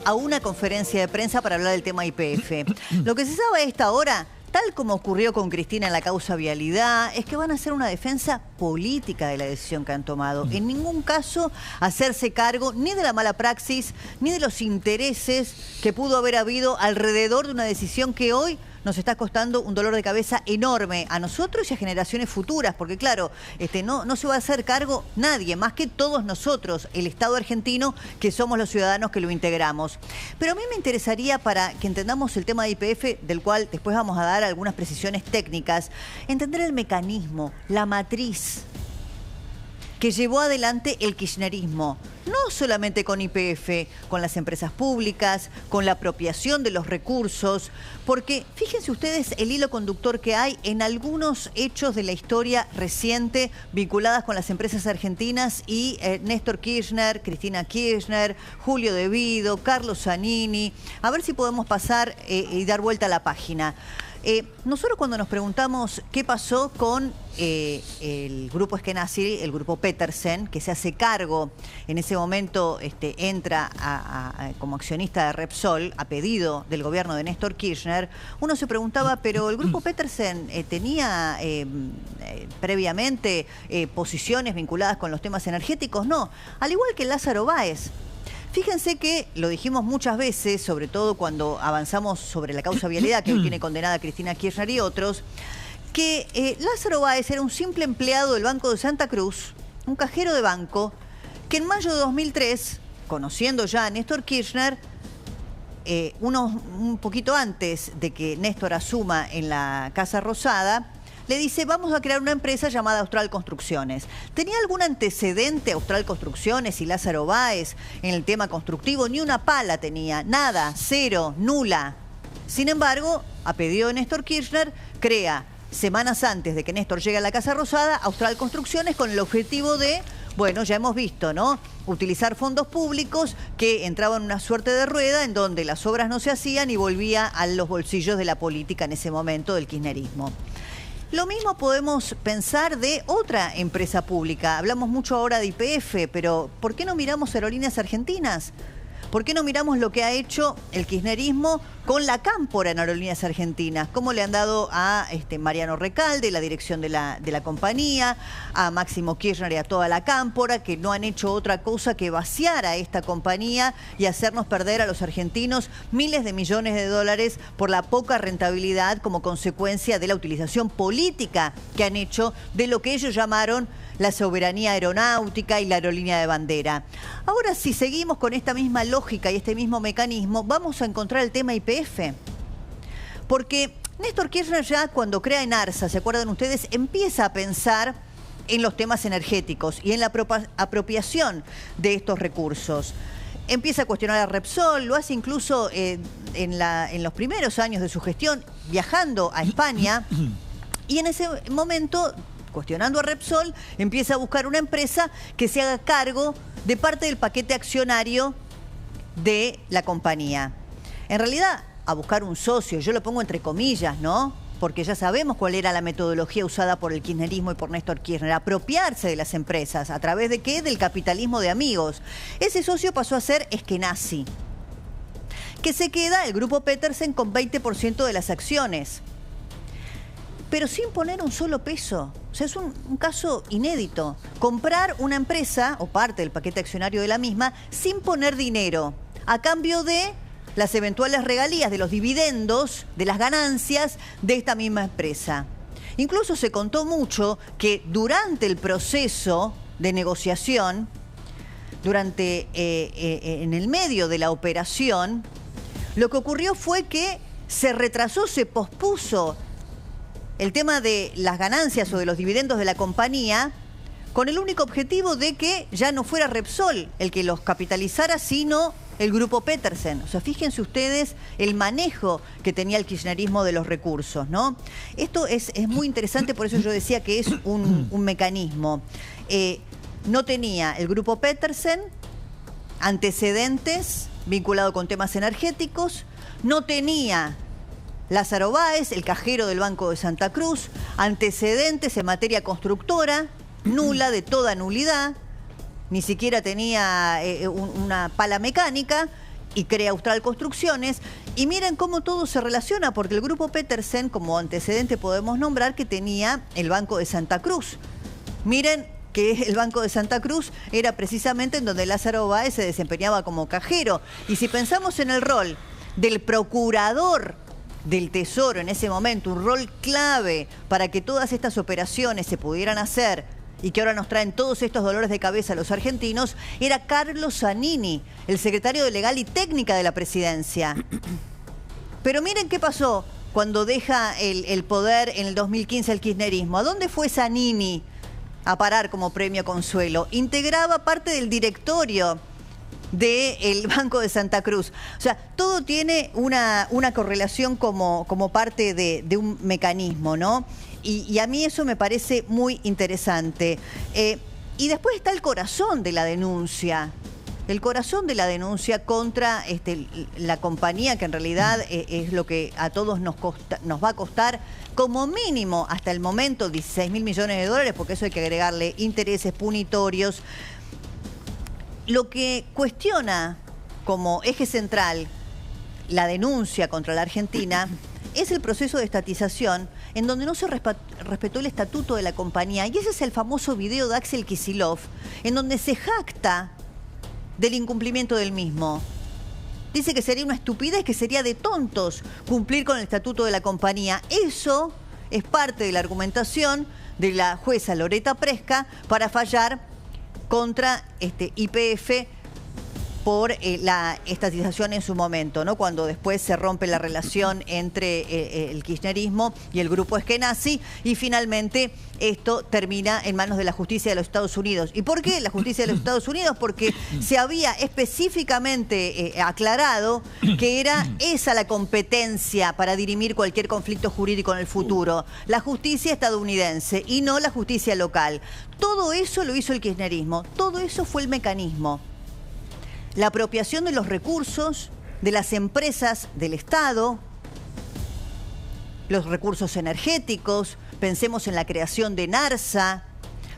A una conferencia de prensa para hablar del tema YPF. Lo que se sabe a esta hora, tal como ocurrió con Cristina en la causa vialidad, es que van a hacer una defensa política de la decisión que han tomado. En ningún caso hacerse cargo ni de la mala praxis, ni de los intereses que pudo haber habido alrededor de una decisión que hoy nos está costando un dolor de cabeza enorme a nosotros y a generaciones futuras, porque claro, no se va a hacer cargo nadie, más que todos nosotros, el Estado argentino, que somos los ciudadanos que lo integramos. Pero a mí me interesaría, para que entendamos el tema de YPF, del cual después vamos a dar algunas precisiones técnicas, entender el mecanismo, la matriz que llevó adelante el kirchnerismo, no solamente con YPF, con las empresas públicas, con la apropiación de los recursos, porque fíjense ustedes el hilo conductor que hay en algunos hechos de la historia reciente vinculadas con las empresas argentinas y Néstor Kirchner, Cristina Kirchner, Julio De Vido, Carlos Zanini. A ver si podemos pasar y dar vuelta a la página. Nosotros cuando nos preguntamos qué pasó con el grupo Eskenazi, el grupo Petersen, que se hace cargo, en ese momento entra como accionista de Repsol a pedido del gobierno de Néstor Kirchner, uno se preguntaba, pero el grupo Petersen tenía previamente posiciones vinculadas con los temas energéticos. No, al igual que Lázaro Báez. Fíjense que lo dijimos muchas veces, sobre todo cuando avanzamos sobre la causa vialidad que hoy tiene condenada Cristina Kirchner y otros, que Lázaro Báez era un simple empleado del Banco de Santa Cruz, un cajero de banco, que en mayo de 2003, conociendo ya a Néstor Kirchner, un poquito antes de que Néstor asuma en la Casa Rosada, le dice, vamos a crear una empresa llamada Austral Construcciones. ¿Tenía algún antecedente Austral Construcciones y Lázaro Báez en el tema constructivo? Ni una pala tenía, nada, cero, nula. Sin embargo, a pedido de Néstor Kirchner, crea, semanas antes de que Néstor llegue a la Casa Rosada, Austral Construcciones con el objetivo de, bueno, ya hemos visto, ¿no?, utilizar fondos públicos que entraban en una suerte de rueda en donde las obras no se hacían y volvía a los bolsillos de la política en ese momento del kirchnerismo. Lo mismo podemos pensar de otra empresa pública. Hablamos mucho ahora de YPF, pero ¿por qué no miramos Aerolíneas Argentinas? ¿Por qué no miramos lo que ha hecho el kirchnerismo con la cámpora en Aerolíneas Argentinas? ¿Cómo le han dado a Mariano Recalde, la dirección de la compañía, a Máximo Kirchner y a toda la cámpora, que no han hecho otra cosa que vaciar a esta compañía y hacernos perder a los argentinos miles de millones de dólares por la poca rentabilidad como consecuencia de la utilización política que han hecho de lo que ellos llamaron la soberanía aeronáutica y la aerolínea de bandera? Ahora, si seguimos con esta misma lógica y este mismo mecanismo, vamos a encontrar el tema YPF. Porque Néstor Kirchner ya cuando crea Enarsa, ¿se acuerdan ustedes?, empieza a pensar en los temas energéticos y en la apropiación de estos recursos. Empieza a cuestionar a Repsol, lo hace incluso en los primeros años de su gestión, viajando a España, y en ese momento, cuestionando a Repsol, empieza a buscar una empresa que se haga cargo de parte del paquete accionario de la compañía. En realidad, a buscar un socio, yo lo pongo entre comillas, ¿no?, porque ya sabemos cuál era la metodología usada por el kirchnerismo y por Néstor Kirchner, apropiarse de las empresas. ¿A través de qué? Del capitalismo de amigos. Ese socio pasó a ser Eskenazi, que se queda el grupo Petersen con 20% de las acciones, pero sin poner un solo peso. O sea, es un caso inédito. Comprar una empresa, o parte del paquete accionario de la misma, sin poner dinero, a cambio de las eventuales regalías de los dividendos, de las ganancias de esta misma empresa. Incluso se contó mucho que durante el proceso de negociación, en el medio de la operación, lo que ocurrió fue que se retrasó, se pospuso el tema de las ganancias o de los dividendos de la compañía, con el único objetivo de que ya no fuera Repsol el que los capitalizara, sino el grupo Petersen. O sea, fíjense ustedes el manejo que tenía el kirchnerismo de los recursos, ¿no? Esto es muy interesante, por eso yo decía que es un mecanismo. No tenía el grupo Petersen antecedentes vinculados con temas energéticos, no tenía Lázaro Báez, el cajero del Banco de Santa Cruz, antecedentes en materia constructora, nula, de toda nulidad, ni siquiera tenía una pala mecánica, y crea Austral Construcciones. Y miren cómo todo se relaciona, porque el grupo Petersen, como antecedente podemos nombrar que tenía el Banco de Santa Cruz. Miren que el Banco de Santa Cruz era precisamente en donde Lázaro Báez se desempeñaba como cajero. Y si pensamos en el rol del procurador del Tesoro en ese momento, un rol clave para que todas estas operaciones se pudieran hacer y que ahora nos traen todos estos dolores de cabeza a los argentinos, era Carlos Zanini, el secretario de Legal y Técnica de la Presidencia. Pero miren qué pasó cuando deja el poder en el 2015 el kirchnerismo. ¿A dónde fue Zanini a parar como premio Consuelo? Integraba parte del directorio del Banco de Santa Cruz. O sea, todo tiene una correlación como parte de un mecanismo, ¿no? Y a mí eso me parece muy interesante. Y después está el corazón de la denuncia. El corazón de la denuncia contra la compañía, que en realidad es lo que a todos nos va a costar como mínimo hasta el momento 16.000 millones de dólares, porque eso hay que agregarle intereses punitorios. Lo que cuestiona como eje central la denuncia contra la Argentina es el proceso de estatización en donde no se respetó el estatuto de la compañía. Y ese es el famoso video de Axel Kicillof, en donde se jacta del incumplimiento del mismo. Dice que sería una estupidez, que sería de tontos cumplir con el estatuto de la compañía. Eso es parte de la argumentación de la jueza Loreta Presca para fallar contra YPF por la estatización en su momento, ¿no? Cuando después se rompe la relación entre el kirchnerismo y el grupo Eskenazi, y finalmente esto termina en manos de la justicia de los Estados Unidos. ¿Y por qué la justicia de los Estados Unidos? Porque se había específicamente aclarado que era esa la competencia para dirimir cualquier conflicto jurídico en el futuro, la justicia estadounidense y no la justicia local. Todo eso lo hizo el kirchnerismo, todo eso fue el mecanismo. La apropiación de los recursos de las empresas del Estado, los recursos energéticos, pensemos en la creación de NARSA,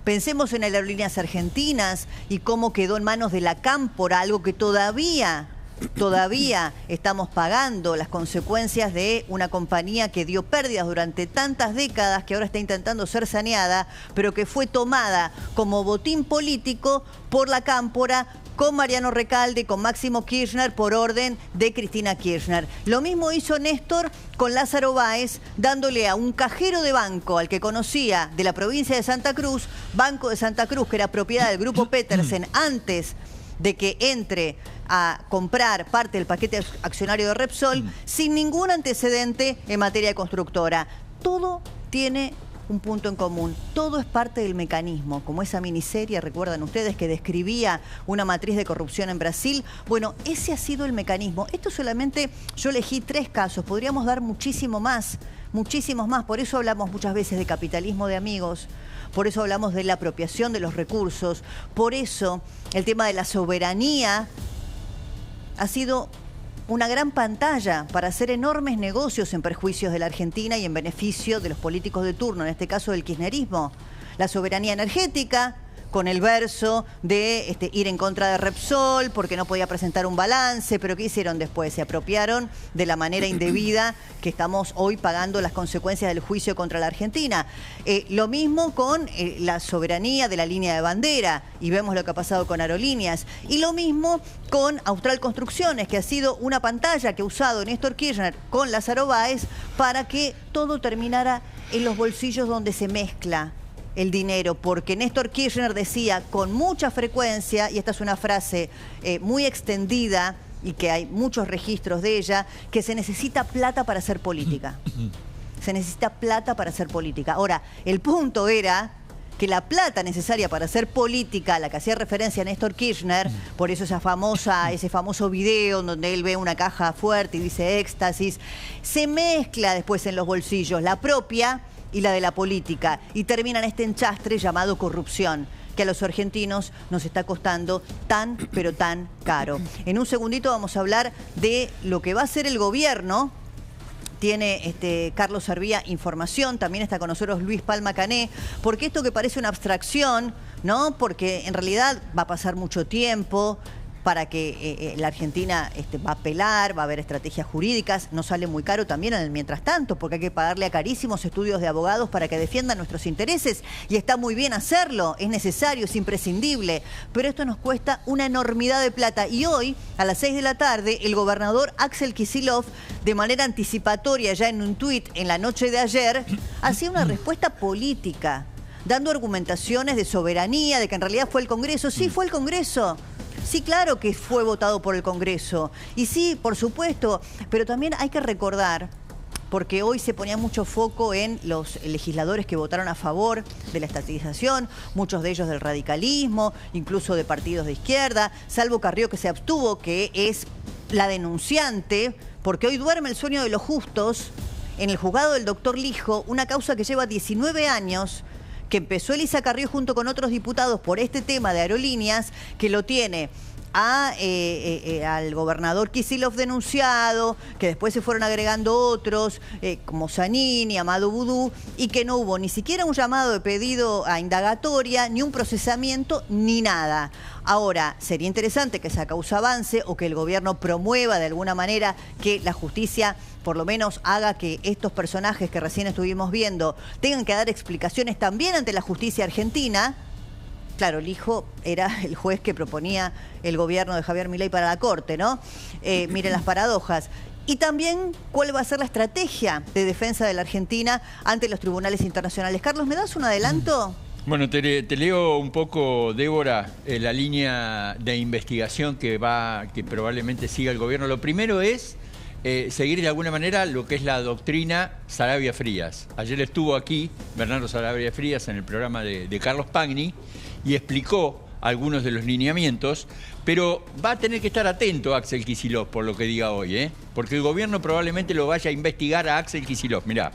pensemos en Aerolíneas Argentinas y cómo quedó en manos de la Cámpora, algo que todavía estamos pagando las consecuencias de una compañía que dio pérdidas durante tantas décadas, que ahora está intentando ser saneada, pero que fue tomada como botín político por la Cámpora, con Mariano Recalde, con Máximo Kirchner, por orden de Cristina Kirchner. Lo mismo hizo Néstor con Lázaro Báez, dándole a un cajero de banco, al que conocía de la provincia de Santa Cruz, Banco de Santa Cruz, que era propiedad del grupo Petersen, antes de que entre a comprar parte del paquete accionario de Repsol, sin ningún antecedente en materia constructora. Todo tiene un punto en común. Todo es parte del mecanismo, como esa miniserie, recuerdan ustedes, que describía una matriz de corrupción en Brasil. Bueno, ese ha sido el mecanismo. Esto solamente, yo elegí 3 casos, podríamos dar muchísimos más. Por eso hablamos muchas veces de capitalismo de amigos, por eso hablamos de la apropiación de los recursos, por eso el tema de la soberanía ha sido una gran pantalla para hacer enormes negocios en perjuicios de la Argentina y en beneficio de los políticos de turno, en este caso del kirchnerismo. La soberanía energética, con el verso de ir en contra de Repsol porque no podía presentar un balance, pero ¿qué hicieron después? Se apropiaron de la manera indebida que estamos hoy pagando las consecuencias del juicio contra la Argentina. Lo mismo con la soberanía de la línea de bandera, y vemos lo que ha pasado con Aerolíneas. Y lo mismo con Austral Construcciones, que ha sido una pantalla que ha usado Néstor Kirchner con Lázaro Báez para que todo terminara en los bolsillos donde se mezcla el dinero, porque Néstor Kirchner decía con mucha frecuencia, y esta es una frase muy extendida y que hay muchos registros de ella, que se necesita plata para hacer política. Se necesita plata para hacer política. Ahora, el punto era que la plata necesaria para hacer política, a la que hacía referencia a Néstor Kirchner, por eso ese famoso video en donde él ve una caja fuerte y dice éxtasis, se mezcla después en los bolsillos, la propia y la de la política, y termina en este enchastre llamado corrupción, que a los argentinos nos está costando tan, pero tan caro. En un segundito vamos a hablar de lo que va a hacer el gobierno. Tiene Carlos Servía información, también está con nosotros Luis Palma Cané, porque esto que parece una abstracción, ¿no? Porque en realidad va a pasar mucho tiempo, para que la Argentina va a apelar, va a haber estrategias jurídicas, no sale muy caro también en el mientras tanto, porque hay que pagarle a carísimos estudios de abogados para que defiendan nuestros intereses, y está muy bien hacerlo, es necesario, es imprescindible, pero esto nos cuesta una enormidad de plata. Y hoy, a las 6 de la tarde, el gobernador Axel Kicillof, de manera anticipatoria, ya en un tuit en la noche de ayer, hacía una respuesta política, dando argumentaciones de soberanía, de que en realidad fue el Congreso. Sí, fue el Congreso. Sí, claro que fue votado por el Congreso. Y sí, por supuesto, pero también hay que recordar, porque hoy se ponía mucho foco en los legisladores que votaron a favor de la estatización, muchos de ellos del radicalismo, incluso de partidos de izquierda, salvo Carrió, que se abstuvo, que es la denunciante, porque hoy duerme el sueño de los justos en el juzgado del doctor Lijo, una causa que lleva 19 años, que empezó Elisa Carrió junto con otros diputados por este tema de aerolíneas, que lo tiene al gobernador Kicillof denunciado, que después se fueron agregando otros, como Zanini, Amado Boudou, y que no hubo ni siquiera un llamado de pedido a indagatoria, ni un procesamiento, ni nada. Ahora, sería interesante que esa causa avance o que el gobierno promueva de alguna manera que la justicia por lo menos haga que estos personajes que recién estuvimos viendo tengan que dar explicaciones también ante la justicia argentina. Claro, el hijo era el juez que proponía el gobierno de Javier Milei para la Corte, ¿no? Miren las paradojas. Y también, ¿cuál va a ser la estrategia de defensa de la Argentina ante los tribunales internacionales? Carlos, ¿me das un adelanto? Bueno, te leo un poco, Débora, la línea de investigación que probablemente siga el gobierno. Lo primero es seguir de alguna manera lo que es la doctrina Sarabia Frías. Ayer estuvo aquí Bernardo Sarabia Frías en el programa de Carlos Pagni y explicó algunos de los lineamientos, pero va a tener que estar atento Axel Kicillof por lo que diga hoy, porque el gobierno probablemente lo vaya a investigar a Axel Kicillof. Mirá,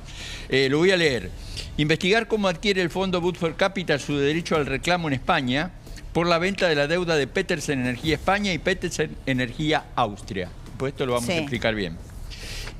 lo voy a leer. Investigar cómo adquiere el fondo Woodford Capital su derecho al reclamo en España por la venta de la deuda de Petersen Energía España y Petersen Energía Austria. Pues esto lo vamos a explicar bien.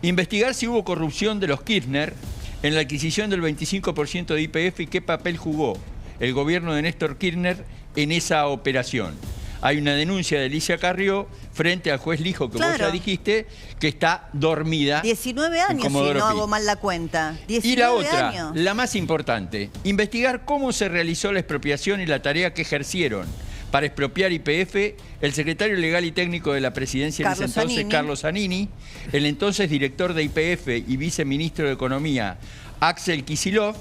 Investigar si hubo corrupción de los Kirchner en la adquisición del 25% de YPF y qué papel jugó el gobierno de Néstor Kirchner en esa operación. Hay una denuncia de Elisa Carrió frente al juez Lijo, que vos ya dijiste, que está dormida. 19 años, si no hago mal la cuenta. 19 y la otra, años. La más importante, investigar cómo se realizó la expropiación y la tarea que ejercieron para expropiar YPF el secretario legal y técnico de la presidencia en ese entonces, Carlos Zanini, el entonces director de YPF y viceministro de Economía, Axel Kicillof,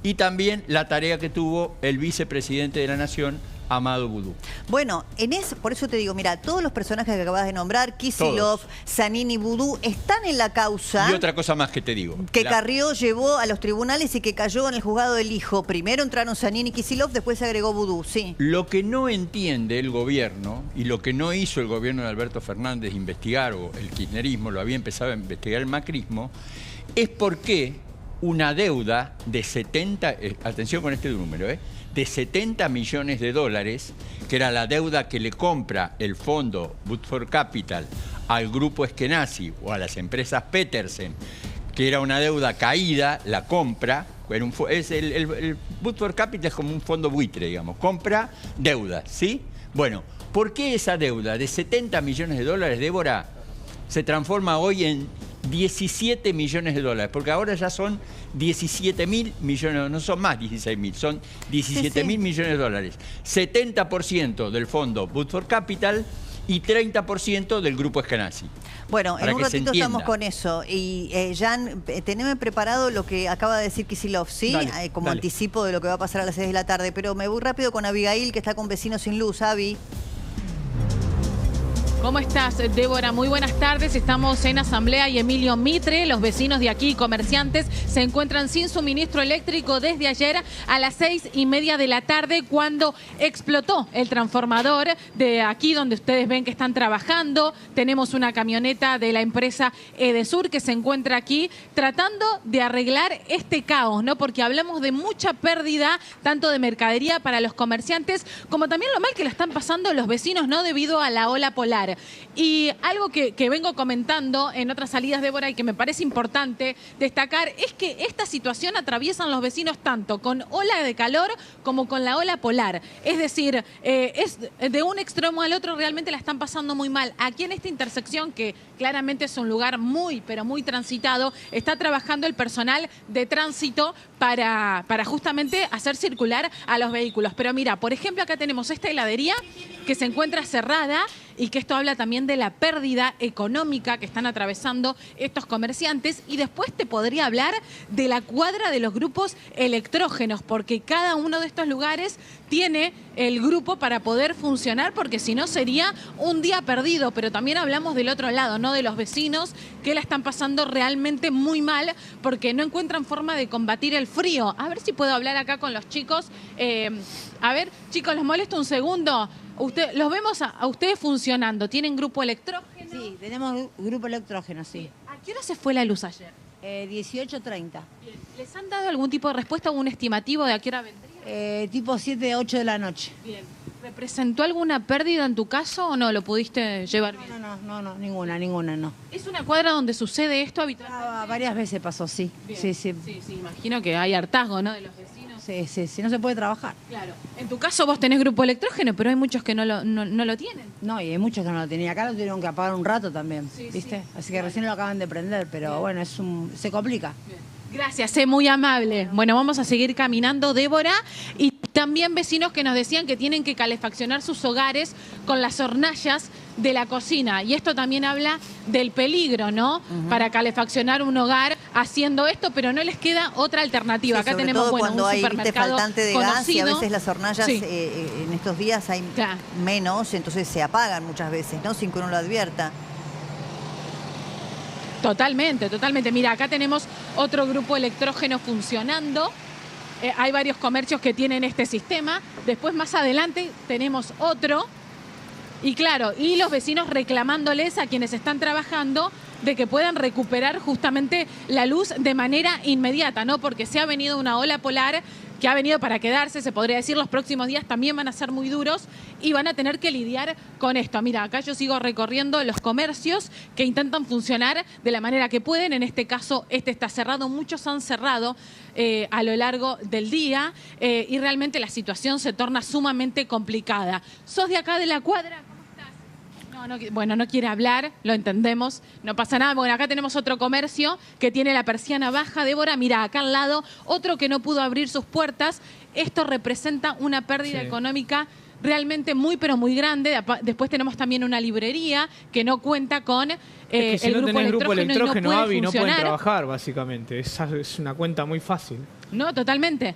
y también la tarea que tuvo el vicepresidente de la Nación, Amado Boudou. Bueno, por eso te digo, mira, todos los personajes que acabas de nombrar, Kicillof, Zanini, Boudou, están en la causa. Y otra cosa más que te digo. Que Carrió llevó a los tribunales y que cayó en el juzgado del Hijo. Primero entraron Zanini y Kicillof, después se agregó Boudou, sí. Lo que no entiende el gobierno, y lo que no hizo el gobierno de Alberto Fernández investigar, o el kirchnerismo lo había empezado a investigar el macrismo, es por qué una deuda de 70, atención con este número, de 70 millones de dólares, que era la deuda que le compra el fondo Woodford Capital al grupo Eskenazi o a las empresas Petersen, que era una deuda caída, la compra, el Woodford Capital es como un fondo buitre, digamos, compra deuda, ¿sí? Bueno, ¿por qué esa deuda de 70 millones de dólares, Débora, se transforma hoy en 17 millones de dólares? Porque ahora ya son 17.000 millones, no son más 16.000, son 17.000 millones de dólares. 70% del fondo Woodford Capital y 30% del grupo Eskenazi. Bueno, en un ratito estamos con eso. Y Jan, teneme preparado lo que acaba de decir Kicillof, ¿sí? Como anticipo de lo que va a pasar a las 6 de la tarde. Pero me voy rápido con Abigail, que está con Vecinos Sin Luz. Avi. ¿Cómo estás, Débora? Muy buenas tardes. Estamos en Asamblea y Emilio Mitre. Los vecinos de aquí, comerciantes, se encuentran sin suministro eléctrico desde ayer a las 6:30 de la tarde, cuando explotó el transformador de aquí donde ustedes ven que están trabajando. Tenemos una camioneta de la empresa Edesur que se encuentra aquí tratando de arreglar este caos, ¿no? Porque hablamos de mucha pérdida, tanto de mercadería para los comerciantes, como también lo mal que la están pasando los vecinos, ¿no? Debido a la ola polar. funcionar. Y algo que vengo comentando en otras salidas, Débora, y que me parece importante destacar, es que esta situación atraviesan los vecinos tanto con ola de calor como con la ola polar. Es decir, es de un extremo al otro, realmente la están pasando muy mal. Aquí en esta intersección, que claramente es un lugar muy, pero muy transitado, está trabajando el personal de tránsito para justamente hacer circular a los vehículos. Pero mira, por ejemplo, acá tenemos esta heladería que se encuentra cerrada y que esto habla también de la pérdida económica que están atravesando estos comerciantes. Y después te podría hablar de la cuadra de los grupos electrógenos, porque cada uno de estos lugares tiene el grupo para poder funcionar, porque si no sería un día perdido. Pero también hablamos del otro lado, ¿no? De los vecinos que la están pasando realmente muy mal porque no encuentran forma de combatir el frío. A ver si puedo hablar acá con los chicos. A ver, chicos, ¿los molesto un segundo? Los vemos a ustedes funcionando. ¿Tienen grupo electrógeno? Sí, tenemos grupo electrógeno, sí. ¿A qué hora se fue la luz ayer? 18:30. Bien. ¿Les han dado algún tipo de respuesta o un estimativo de a qué hora vendría? Tipo 7, 8 de la noche. Bien. ¿Representó alguna pérdida en tu caso o no? ¿Lo pudiste llevar bien? No, ninguna, no. ¿Es una cuadra donde sucede esto habitualmente? Varias veces pasó, sí. Bien. Sí, imagino que hay hartazgo, ¿no? De los vecinos. Sí, no se puede trabajar. Claro. En tu caso vos tenés grupo electrógeno, pero hay muchos que no lo tienen. No, y hay muchos que no lo tenían. Acá lo tuvieron que apagar un rato también, Sí, ¿viste? sí. Así que recién lo acaban de prender, pero bueno, se complica. Bien. Gracias, muy amable. Bueno, vamos a seguir caminando, Débora. Y también vecinos que nos decían que tienen que calefaccionar sus hogares con las hornallas de la cocina. Y esto también habla del peligro, ¿no? Para calefaccionar un hogar haciendo esto, pero no les queda otra alternativa. Sí, Acá tenemos, todo bueno, cuando un hay supermercado faltante de gas y a conocido. veces las hornallas Sí. En estos días hay Claro. menos, entonces se apagan muchas veces, ¿no? Sin que uno lo advierta. Totalmente. Mira, acá tenemos otro grupo electrógeno funcionando. Hay varios comercios que tienen este sistema. Después, más adelante, tenemos otro. Y claro, y los vecinos reclamándoles a quienes están trabajando de que puedan recuperar justamente la luz de manera inmediata, ¿no? Porque se ha venido una ola polar que ha venido para quedarse, se podría decir. Los próximos días también van a ser muy duros y van a tener que lidiar con esto. Mira, acá yo sigo recorriendo los comercios que intentan funcionar de la manera que pueden. En este caso, este está cerrado. Muchos han cerrado a lo largo del día y realmente la situación se torna sumamente complicada. ¿Sos de acá de la cuadra? Bueno, no quiere hablar, lo entendemos, no pasa nada. Bueno, acá tenemos otro comercio que tiene la persiana baja, Débora. Mira, acá al lado, otro que no pudo abrir sus puertas. Esto representa una pérdida económica realmente muy, pero muy grande. Después tenemos también una librería que no cuenta con es que si el no tenés grupo electrógeno, no Avi, no pueden funcionar. trabajar, básicamente. Es una cuenta muy fácil. No, totalmente.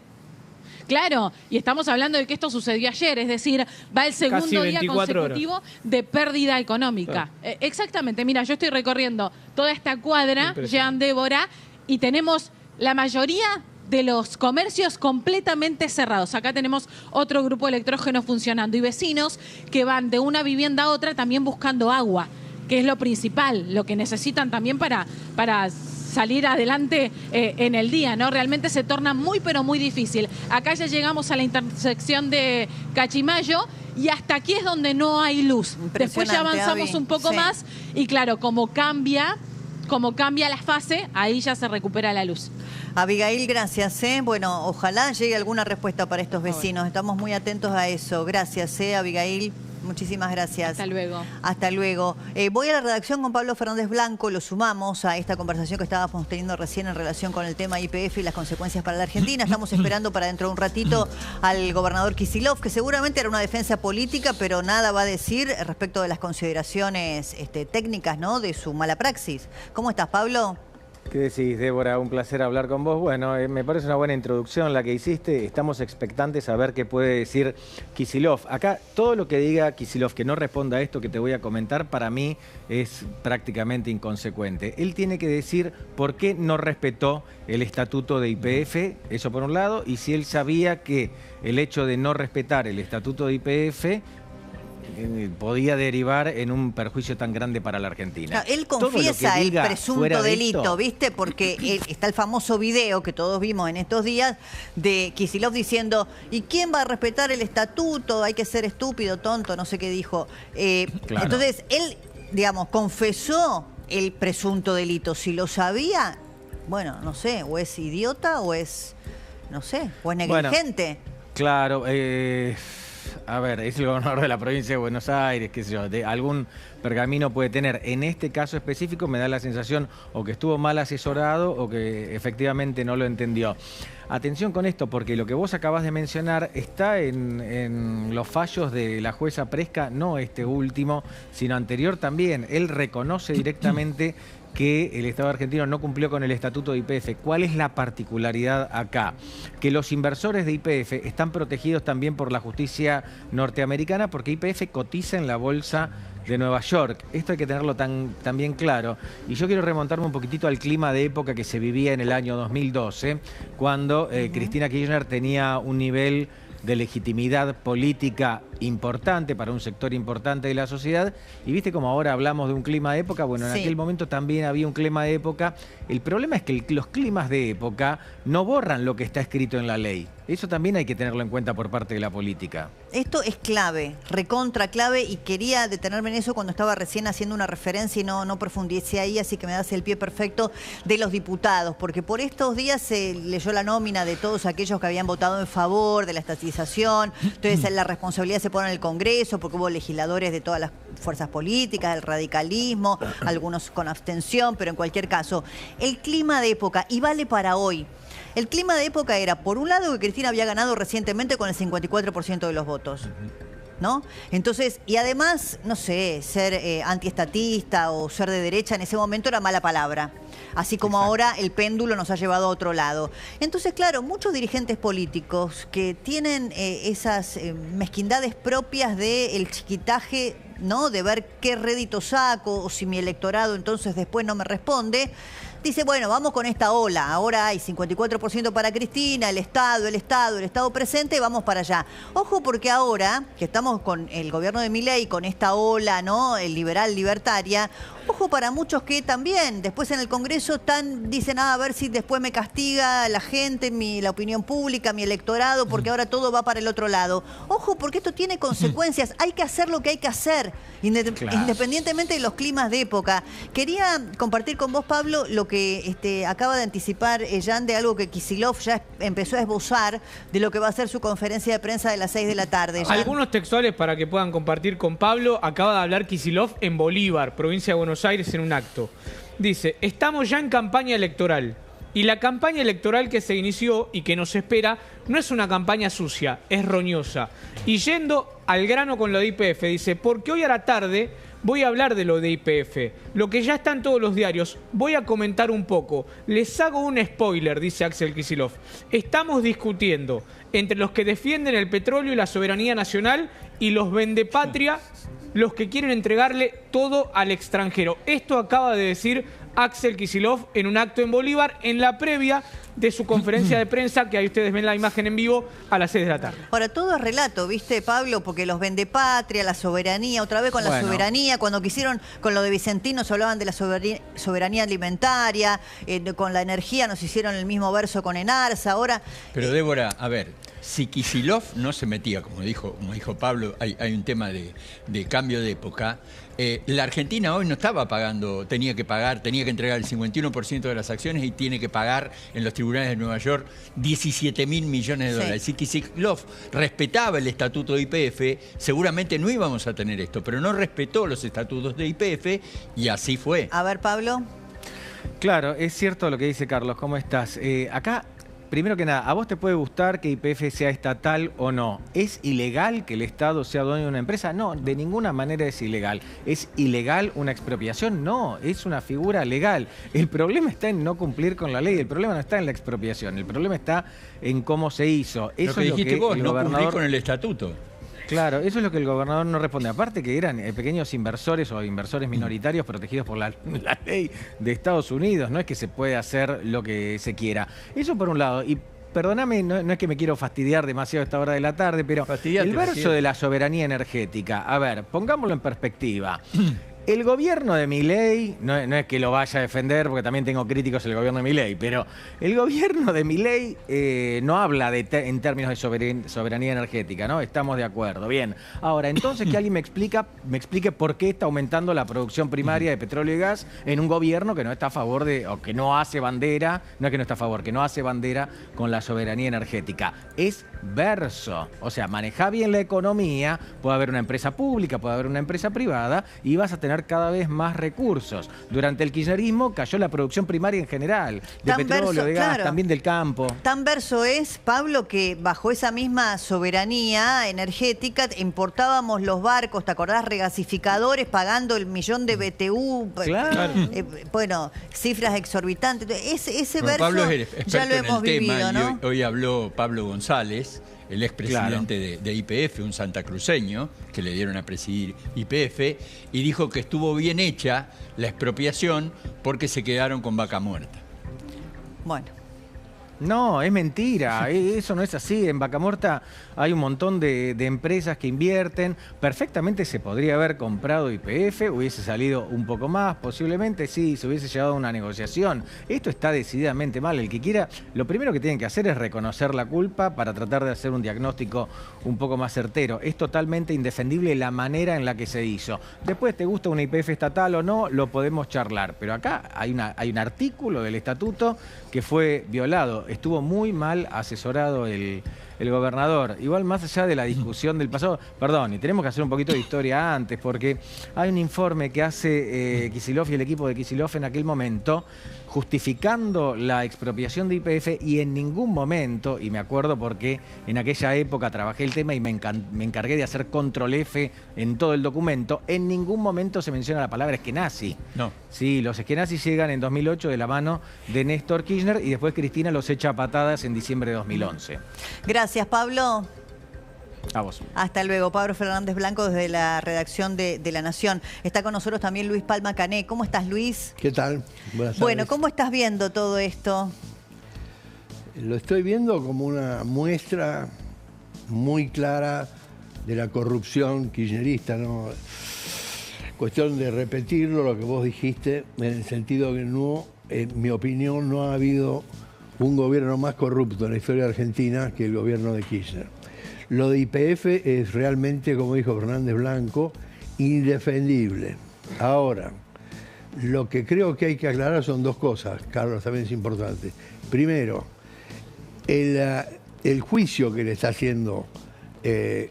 Claro, y estamos hablando de que esto sucedió ayer, es decir, va el segundo día consecutivo de pérdida económica. Claro. Exactamente, mira, yo estoy recorriendo toda esta cuadra, Jean, Débora, y tenemos la mayoría de los comercios completamente cerrados. Acá tenemos otro grupo electrógeno funcionando y vecinos que van de una vivienda a otra también buscando agua, que es lo principal, lo que necesitan también para salir adelante en el día, ¿no? Realmente se torna muy, pero muy difícil. Acá ya llegamos a la intersección de Cachimayo y hasta aquí es donde no hay luz. Después ya avanzamos Avi. un poco Sí. más y claro, como cambia la fase, ahí ya se recupera la luz. Abigail, gracias. Bueno, ojalá llegue alguna respuesta para estos vecinos. Estamos muy atentos a eso. Gracias, Abigail. Muchísimas gracias. Hasta luego. Hasta luego. Voy a la redacción con Pablo Fernández Blanco. Lo sumamos a esta conversación que estábamos teniendo recién en relación con el tema YPF y las consecuencias para la Argentina. Estamos esperando para dentro de un ratito al gobernador Kicillof, que seguramente era una defensa política, pero nada va a decir respecto de las consideraciones técnicas, ¿no?, de su mala praxis. ¿Cómo estás, Pablo? ¿Qué decís, Débora? Un placer hablar con vos. Bueno, me parece una buena introducción la que hiciste. Estamos expectantes a ver qué puede decir Kicillof. Acá, todo lo que diga Kicillof que no responda a esto que te voy a comentar, para mí es prácticamente inconsecuente. Él tiene que decir por qué no respetó el estatuto de YPF, eso por un lado, y si él sabía que el hecho de no respetar el estatuto de YPF podía derivar en un perjuicio tan grande para la Argentina. Claro, él Todo lo que confiesa el diga presunto fuera de delito, esto, ¿viste? Porque está el famoso video que todos vimos en estos días de Kicillof diciendo, ¿y quién va a respetar el estatuto? Hay que ser estúpido, tonto, no sé qué dijo. Claro. Entonces, él, digamos, confesó el presunto delito. Si lo sabía, bueno, no sé, o es idiota o es, no sé, o es negligente. Bueno, claro, a ver, es el gobernador de la provincia de Buenos Aires, qué sé yo, de algún pergamino puede tener. En este caso específico me da la sensación o que estuvo mal asesorado o que efectivamente no lo entendió. Atención con esto, porque lo que vos acabás de mencionar está en los fallos de la jueza Presca, no este último, sino anterior también. Él reconoce directamente que el Estado argentino no cumplió con el estatuto de YPF. ¿Cuál es la particularidad acá? Que los inversores de YPF están protegidos también por la justicia norteamericana porque YPF cotiza en la bolsa de Nueva York. Esto hay que tenerlo también claro. Y yo quiero remontarme un poquitito al clima de época que se vivía en el año 2012, cuando Cristina Kirchner tenía un nivel de legitimidad política importante para un sector importante de la sociedad. Y viste como ahora hablamos de un clima de época, bueno, en aquel momento también había un clima de época. El problema es que los climas de época no borran lo que está escrito en la ley. Eso también hay que tenerlo en cuenta por parte de la política. Esto es clave, recontra clave, y quería detenerme en eso cuando estaba recién haciendo una referencia y no profundicé ahí, así que me das el pie perfecto de los diputados, porque por estos días se leyó la nómina de todos aquellos que habían votado en favor de la estatización, entonces la responsabilidad se pone en el Congreso, porque hubo legisladores de todas las fuerzas políticas, del radicalismo, algunos con abstención, pero en cualquier caso, el clima de época, y vale para hoy. El clima de época era, por un lado, que Cristina había ganado recientemente con el 54% de los votos, ¿no? Entonces, y además, no sé, ser antiestatista o ser de derecha en ese momento era mala palabra. Así como ahora el péndulo nos ha llevado a otro lado. Entonces, claro, muchos dirigentes políticos que tienen esas mezquindades propias del chiquitaje, ¿no? De ver qué rédito saco o si mi electorado entonces después no me responde. Dice, bueno, vamos con esta ola. Ahora hay 54% para Cristina, el Estado presente, vamos para allá. Ojo, porque ahora que estamos con el gobierno de Milei, con esta ola, ¿no? El liberal libertaria, ojo para muchos que también después en el Congreso dicen, a ver si después me castiga la gente, la opinión pública, mi electorado, porque ahora todo va para el otro lado. Ojo, porque esto tiene consecuencias. Hay que hacer lo que hay que hacer, independientemente de los climas de época. Quería compartir con vos, Pablo, lo que acaba de anticipar Jan, de algo que Kicillof ya empezó a esbozar de lo que va a ser su conferencia de prensa de las 6 de la tarde. Jan. Algunos textuales para que puedan compartir con Pablo. Acaba de hablar Kicillof en Bolívar, provincia de Buenos Aires, en un acto. Dice, estamos ya en campaña electoral. Y la campaña electoral que se inició y que nos espera no es una campaña sucia, es roñosa. Y yendo al grano con lo de YPF, dice, porque hoy a la tarde voy a hablar de lo de YPF, lo que ya está en todos los diarios. Voy a comentar un poco. Les hago un spoiler, dice Axel Kicillof. Estamos discutiendo entre los que defienden el petróleo y la soberanía nacional y los vendepatria, los que quieren entregarle todo al extranjero. Esto acaba de decir Axel Kicillof en un acto en Bolívar, en la previa de su conferencia de prensa, que ahí ustedes ven la imagen en vivo, a las 6 de la tarde. Ahora, todo es relato, ¿viste, Pablo? Porque los vendepatria, la soberanía, otra vez con la soberanía, cuando quisieron, con lo de Vicentino se hablaban de la soberanía alimentaria, con la energía nos hicieron el mismo verso con Enarza, ahora... Pero Débora, a ver, si Kicillof no se metía, como dijo Pablo, hay un tema de cambio de época. La Argentina hoy no estaba pagando, tenía que entregar el 51% de las acciones y tiene que pagar en los tribunales de Nueva York 17.000 millones de dólares. Si Kicillof respetaba el estatuto de YPF, seguramente no íbamos a tener esto, pero no respetó los estatutos de YPF y así fue. A ver, Pablo. Claro, es cierto lo que dice Carlos. ¿Cómo estás? Acá, primero que nada, ¿a vos te puede gustar que YPF sea estatal o no? ¿Es ilegal que el Estado sea dueño de una empresa? No, de ninguna manera es ilegal. ¿Es ilegal una expropiación? No, es una figura legal. El problema está en no cumplir con la ley, el problema no está en la expropiación, el problema está en cómo se hizo. Eso lo que dijiste vos, no cumplir con el estatuto. Claro, eso es lo que el gobernador no responde. Aparte que eran pequeños inversores o inversores minoritarios protegidos por la ley de Estados Unidos. No es que se puede hacer lo que se quiera. Eso por un lado. Y perdóname, no es que me quiero fastidiar demasiado a esta hora de la tarde, pero Fastidiate, el verso fastidiate. de la soberanía energética, a ver, pongámoslo en perspectiva. El gobierno de Milei, no es que lo vaya a defender, porque también tengo críticos el gobierno de Milei, pero el gobierno de Milei no habla en términos de soberanía energética, ¿no? Estamos de acuerdo. Bien. Ahora, entonces que alguien me explique por qué está aumentando la producción primaria de petróleo y gas en un gobierno que no está a favor o que no hace bandera, no es que no está a favor, que no hace bandera con la soberanía energética. Es verso. O sea, maneja bien la economía, puede haber una empresa pública, puede haber una empresa privada y vas a tener cada vez más recursos. Durante el kirchnerismo cayó la producción primaria en general, de Tan petróleo, verso, de gas, claro. también del campo. Tan verso es, Pablo, que bajo esa misma soberanía energética importábamos los barcos, ¿te acordás? Regasificadores pagando el 1.000.000 de BTU. Claro. Bueno, cifras exorbitantes. Ese Bueno, verso Pablo es el experto ya lo en hemos el tema vivido, y ¿no? hoy habló Pablo González, el expresidente de YPF, un santacruceño que le dieron a presidir YPF, y dijo que estuvo bien hecha la expropiación porque se quedaron con vaca muerta. Bueno. No, es mentira, eso no es así. En Vaca Muerta hay un montón de empresas que invierten. Perfectamente se podría haber comprado YPF, hubiese salido un poco más, posiblemente sí, se hubiese llevado a una negociación. Esto está decididamente mal. El que quiera, lo primero que tienen que hacer es reconocer la culpa para tratar de hacer un diagnóstico un poco más certero. Es totalmente indefendible la manera en la que se hizo. Después, te gusta una YPF estatal o no, lo podemos charlar. Pero acá hay un artículo del estatuto que fue violado. Estuvo muy mal asesorado el gobernador. Igual, más allá de la discusión del pasado, perdón, y tenemos que hacer un poquito de historia antes, porque hay un informe que hace Kicillof y el equipo de Kicillof en aquel momento, justificando la expropiación de YPF, y en ningún momento, y me acuerdo porque en aquella época trabajé el tema y me encargué de hacer control F en todo el documento, en ningún momento se menciona la palabra eskenazi. No. Sí, los eskenazis llegan en 2008 de la mano de Néstor Kirchner y después Cristina los echa a patadas en diciembre de 2011. Gracias, Pablo. A vos. Hasta luego. Pablo Fernández Blanco desde la redacción de La Nación. Está con nosotros también Luis Palma Cané. ¿Cómo estás, Luis? ¿Qué tal? Buenas tardes. Bueno, ¿cómo estás viendo todo esto? Lo estoy viendo como una muestra muy clara de la corrupción kirchnerista, ¿no? Cuestión de repetirlo, lo que vos dijiste, en el sentido que no, en mi opinión, no ha habido un gobierno más corrupto en la historia argentina que el gobierno de Kirchner. Lo de YPF es realmente, como dijo Fernández Blanco, indefendible. Ahora, lo que creo que hay que aclarar son dos cosas, Carlos, también es importante. Primero, el juicio que le está haciendo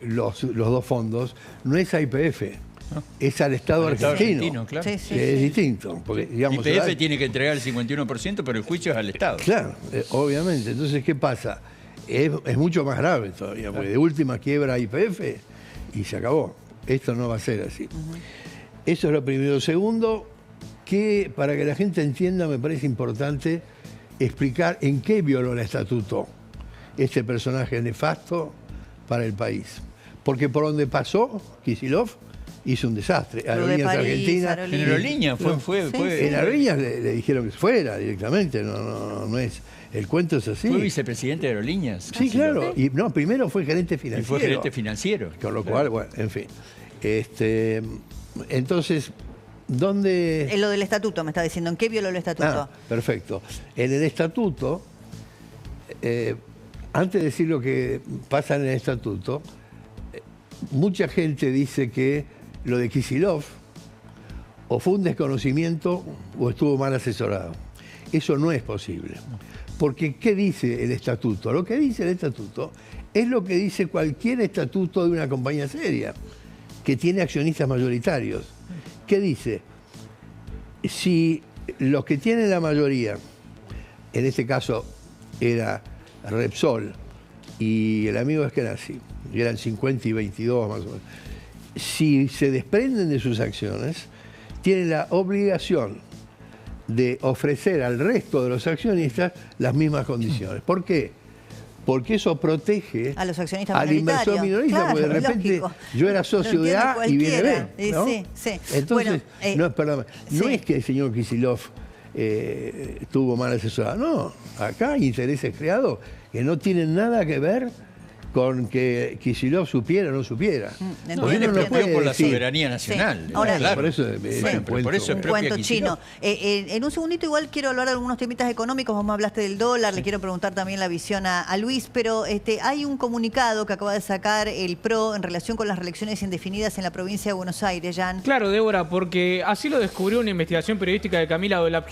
los dos fondos no es a YPF, es al Estado argentino. Claro. Sí, sí, Que es sí. distinto. Porque, digamos, YPF tiene que entregar el 51%, pero el juicio es al Estado. Claro, obviamente. Entonces, ¿qué pasa? Es mucho más grave todavía, porque de última quiebra YPF y se acabó. Esto no va a ser así. Eso es lo primero. Segundo, que para que la gente entienda, me parece importante explicar en qué violó el estatuto este personaje nefasto para el país. Porque por donde pasó, Kicillof hizo un desastre. Lo de Aerolíneas París, Argentina. Aerolíneas. En Aerolíneas fue En Aerolíneas le dijeron que fuera directamente, no es. El cuento es así. Fue vicepresidente de Aerolíneas. Sí, claro. Y no, primero fue gerente Y financiero. fue gerente financiero. Con lo cual, bueno, en fin. Entonces, ¿dónde...? Lo del estatuto, me está diciendo. ¿En qué violó el estatuto? Ah, perfecto. En el estatuto, antes de decir lo que pasa en el estatuto, mucha gente dice que lo de Kicillof o fue un desconocimiento o estuvo mal asesorado. Eso no es posible. Porque, ¿qué dice el estatuto? Lo que dice el estatuto es lo que dice cualquier estatuto de una compañía seria, que tiene accionistas mayoritarios. ¿Qué dice? Si los que tienen la mayoría, en este caso era Repsol y el amigo Eskenazi, eran 50 y 22 más o menos, si se desprenden de sus acciones, tienen la obligación de ofrecer al resto de los accionistas las mismas condiciones. ¿Por qué? Porque eso protege A los accionistas al inversor minorista, Claro, porque de repente lógico. yo era socio Lo de A entiende y viene B. cualquiera. ¿no? Sí, sí. Entonces, Bueno, no, no sí. es que el señor Kicillof tuvo mal asesorado, no. Acá hay intereses creados que no tienen nada que ver con que Kicillof supiera o no supiera. No, Porque Viene uno no preocupado puede por la decir- soberanía nacional. Sí. Ahora- claro. Por eso es Bueno, un pero por eso cuento. es Un propia cuento Kicillof. chino. En un segundito igual quiero hablar de algunos temitas económicos. Vos me hablaste del dólar, le quiero preguntar también la visión a Luis, pero hay un comunicado que acaba de sacar el PRO en relación con las reelecciones indefinidas en la provincia de Buenos Aires, Jan. Claro, Débora, porque así lo descubrió una investigación periodística de Camila Dolap